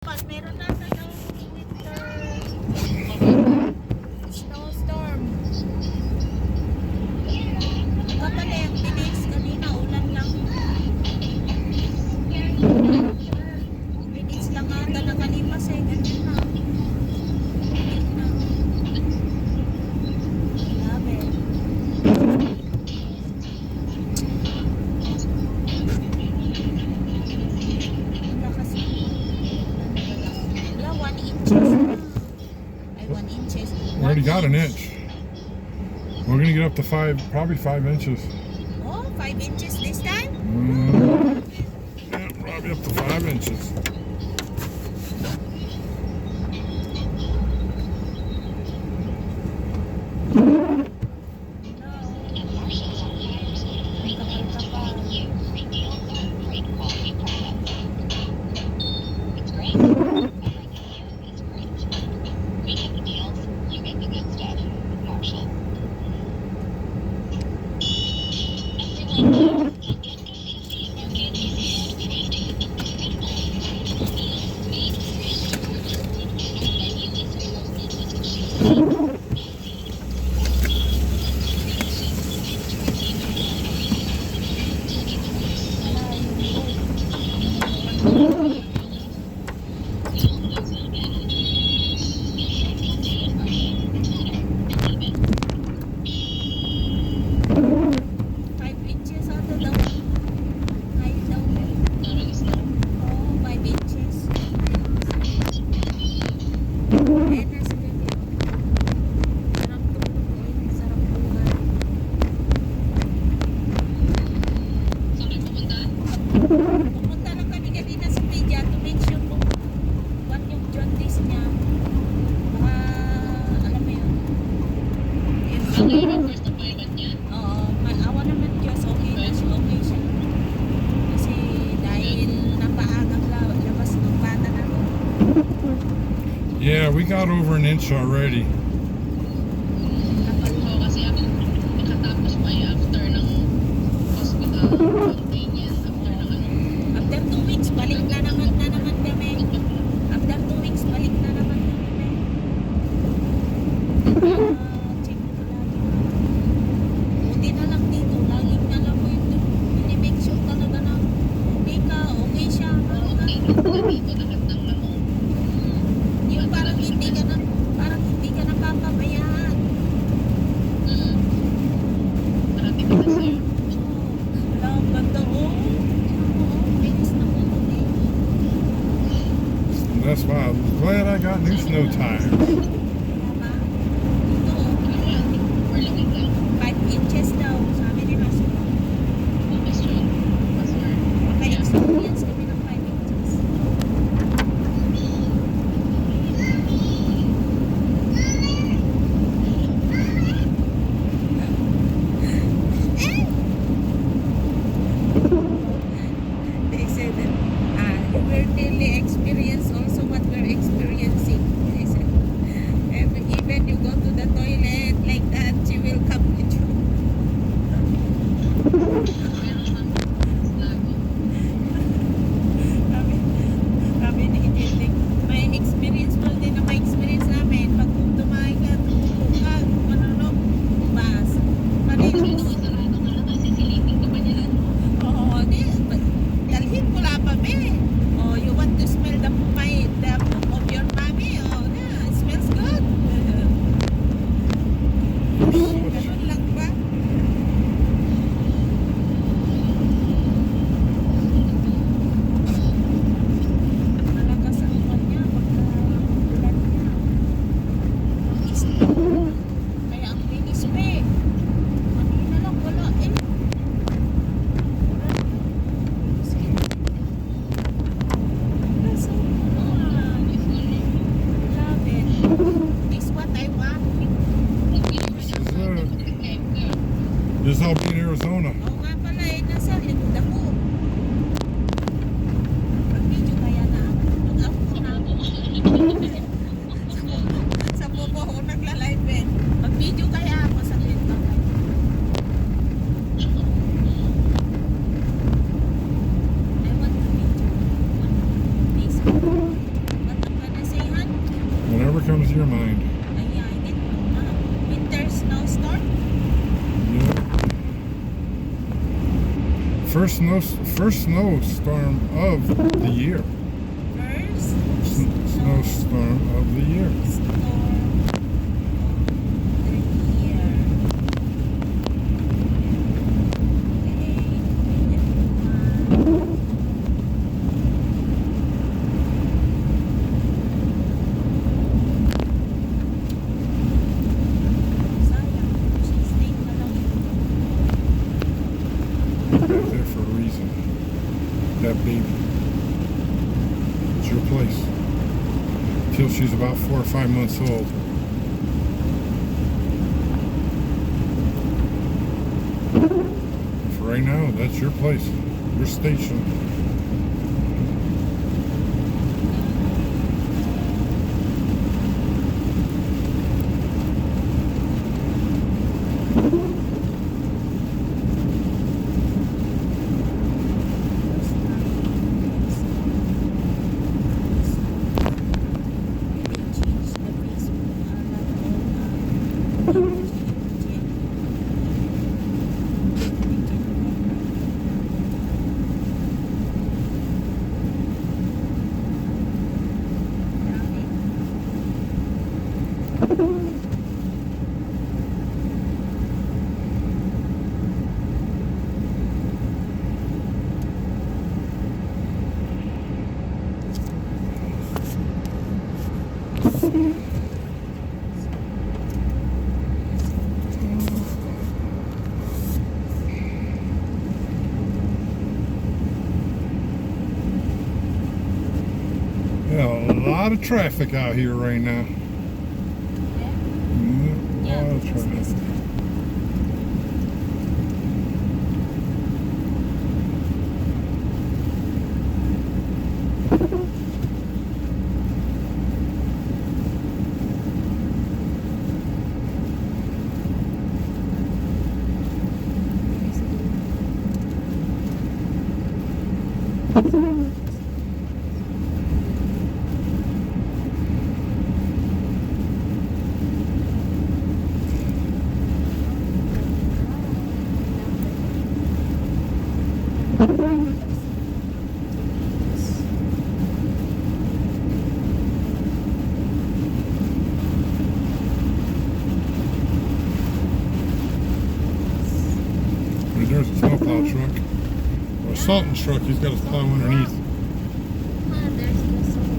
Pag meron na tayong winter snowstorm. Ito pala yung bilis kanina, ulan lang. Bilis lang ata nakalipas eh, ganyan na. Grabe. Lakas. Wala, 1 inches na. Ay, 1 inches. We already got an inch. We're gonna get up to probably 5 inches. Oh, 5 inches this time? Yeah, probably up to 5 inches. Pumunta lang kami kanina sa media to make sure kung what yung jaundice niya. Baka, alam mo yun. Oo, awa naman Diyos, okay na siya, okay siya. Kasi dahil napaagang labas ng bata na to. Yeah, we got over an inch already. Kasi ako nakatapos pa after ng hospital convenience, after ng ano. After 2 weeks, balik na naman kami. After 2 weeks, balik na naman kami. Check ko lagi. Buti na lang dito, laging na lang mo yung make sure talaga na okay ka, okay siya. Okay, dito lahat ng ano. Yung parang hindi ka napapabayaan. Marami ka na sa'yo. Wala, ang ganda mo. Bilis na po eh. That's why I'm glad I got new snow tires. Tama. Ito, We're looking lang. 5 inches daw, sabi ni Rasul. Question. Pastor. Maka-experience kami ng 5 inches. They said that you will really experience also what we're experiencing. They said, even you go to the toilet like that, she will come with you. Meron siyang lago. Kami ni Ijetik, may experience mo din na may experience namin. Pag tumahay ka, tumuko ka, manunok, bas. Manilong. Sarado ka lang kasi silipin ka pa nila. Oo, dalhin mo lang pa, be. Oh, you want to smell the poop of your mommy? Oh, yeah, it smells good. Ganun lang ba? Malakas ang ulan niya pagka ulan niya. Kaya ang bilis, be. Kanina lang wala eh. This is all be in Arizona. Oo nga pala eh, nasa likod ako. Mag-video kaya na ako. Mag-ako na ako. Sa bubo ako nagla-live eh. Mag-video kaya ako sa likod ako. I want to video. Facebook. comes to your mind? Yeah, I didn't know. Winter snowstorm? Yeah. First snowstorm of the year. First Snowstorm of the year. storm of the year. Okay, everyone. Sayang, she's staying na lang yun. They're there for a reason. That baby. It's your place. Till she's about 4 or 5 months old. For right now, that's your place. Your station. Yeah, a lot of traffic out here right now. Yeah, a lot of traffic. There's a snowplow truck. Or a salting truck, he's got his plow underneath. There's the salt.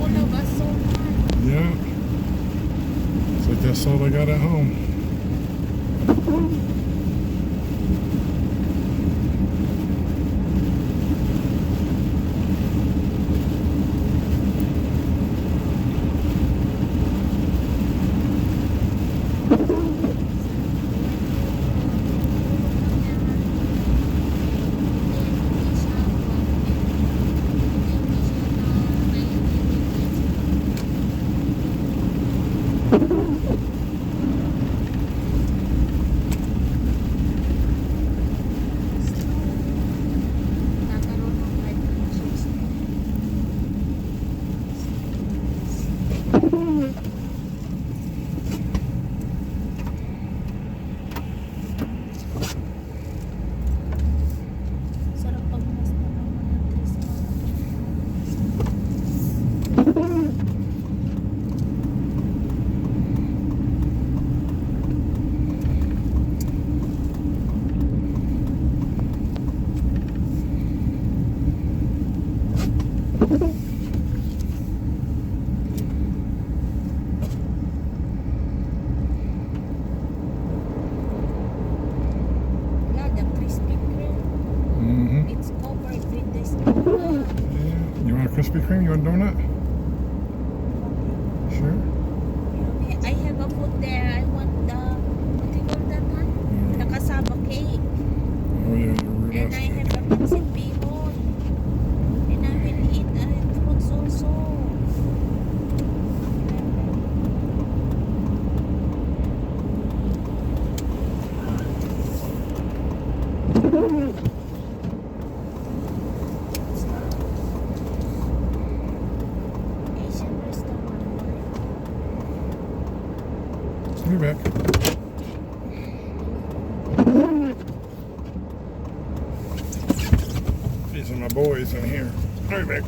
All of us so hard. Yeah. It's like that salt I got at home. Nagkaroon ng 5 inches. Sarap pag mas na naman ng trees na. Wala, the Krispy Kreme. Mm-hmm. It's covered with this donut. Yeah. You want a Krispy Kreme? You want a donut? Sure. I have a food there. I want the, what do you call that one? The cassava cake. Oh yeah, you're And I real. have a pancit bihon. And I will eat fruits also. Asian restaurant. Be back. These are my boys in here. I'll be back.